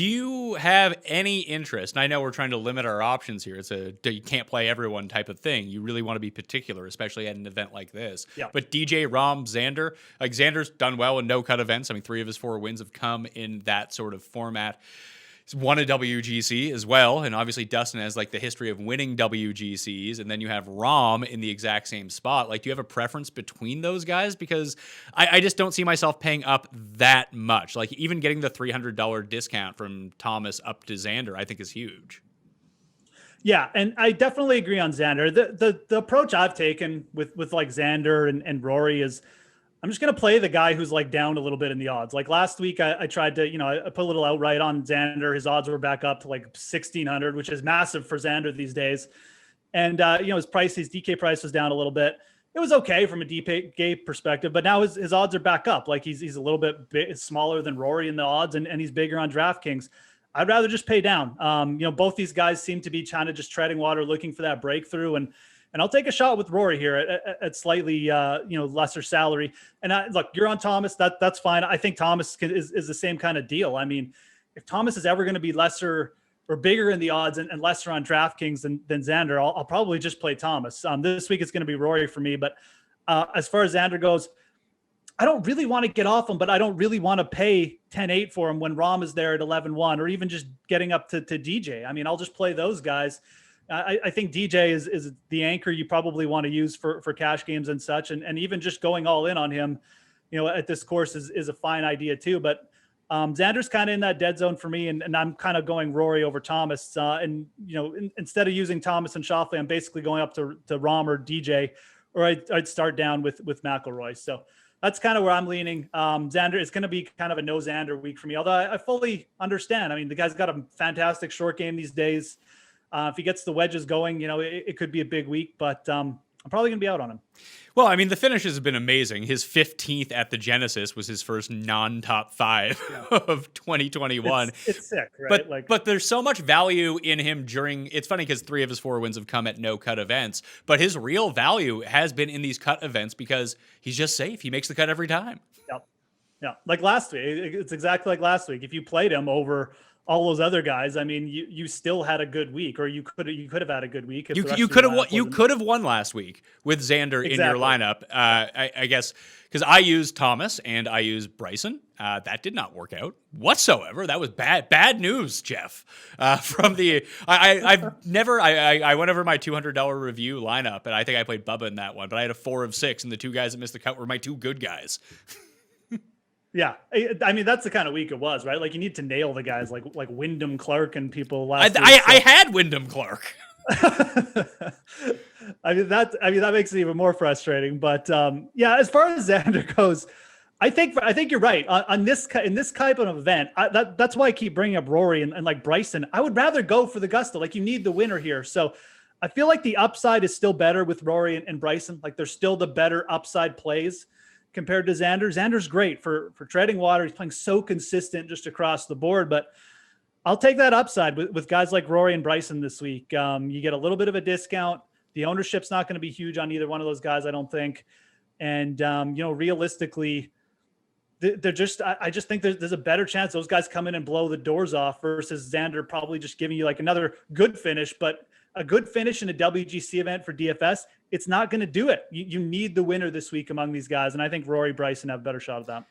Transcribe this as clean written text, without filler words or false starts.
Do you have any interest? And I know we're trying to limit our options here. You can't play everyone type of thing. You really want to be particular, especially at an event like this. Yeah. But DJ, Rom, Xander, like Xander's done well in no-cut events. I mean, 3 of his 4 wins have come in that sort of format. He's won a WGC as well, and obviously Dustin has like the history of winning WGCs, and then you have Rom in the exact same spot. Like, do you have a preference between those guys? Because I just don't see myself paying up that much. Like, even getting the $300 discount from Thomas up to Xander, I think is huge. Yeah, and I definitely agree on Xander. The approach I've taken with like Xander and Rory is, I'm just going to play the guy who's like down a little bit in the odds. Like last week, I tried to, I put a little outright on Xander. His odds were back up to like 1,600, which is massive for Xander these days. And, his DK price was down a little bit. It was okay from a DK perspective, but now his odds are back up. Like he's a little bit smaller than Rory in the odds, and he's bigger on DraftKings. I'd rather just pay down. Both these guys seem to be kind of just treading water, looking for that breakthrough. And I'll take a shot with Rory here at slightly, lesser salary. And look, you're on Thomas. That's fine. I think Thomas is the same kind of deal. I mean, if Thomas is ever going to be lesser or bigger in the odds and lesser on DraftKings than Xander, I'll probably just play Thomas. This week it's going to be Rory for me. But as far as Xander goes, I don't really want to get off him, but I don't really want to pay 10-8 for him when Rom is there at 11-1, or even just getting up to DJ. I mean, I'll just play those guys. I think DJ is the anchor you probably want to use for cash games and such. And even just going all in on him, at this course is a fine idea too. But Xander's kind of in that dead zone for me. And I'm kind of going Rory over Thomas. Instead of using Thomas and Schauffele, I'm basically going up to Rom or DJ, or I'd start down with McIlroy. So that's kind of where I'm leaning. Xander, it's going to be kind of a no Xander week for me, although I fully understand. I mean, the guy's got a fantastic short game these days. If he gets the wedges going, it could be a big week, but I'm probably going to be out on him. Well, I mean, the finishes have been amazing. His 15th at the Genesis was his first non-top 5 of 2021. It's sick, right? But there's so much value in him it's funny because 3 of his 4 wins have come at no-cut events, but his real value has been in these cut events because he's just safe. He makes the cut every time. Yeah. Like last week, it's exactly like last week. If you played him over all those other guys, I mean, you still had a good week, or you could have had a good week. You could have won last week with Xander in your lineup. I guess because I used Thomas and I used Bryson. That did not work out whatsoever. That was bad news, Geoff. I went over my $200 review lineup, and I think I played Bubba in that one, but I had a 4 of 6, and the 2 guys that missed the cut were my 2 good guys. Yeah, I mean, that's the kind of week it was, right? Like, you need to nail the guys like Wyndham Clark and people last week. I had Wyndham Clark. I mean, that makes it even more frustrating. But as far as Xander goes, I think you're right in this type of event. That's why I keep bringing up Rory and like Bryson. I would rather go for the gusto. Like, you need the winner here. So I feel like the upside is still better with Rory and Bryson. Like, they're still the better upside plays compared to Xander. Xander's great for treading water. He's playing so consistent just across the board, but I'll take that upside with guys like Rory and Bryson this week. You get a little bit of a discount. The ownership's not going to be huge on either one of those guys, I don't think. And, realistically, I just think there's a better chance those guys come in and blow the doors off versus Xander probably just giving you like another good finish, but a good finish in a WGC event for DFS, it's not going to do it. You need the winner this week among these guys. And I think Rory, Bryson have a better shot at that.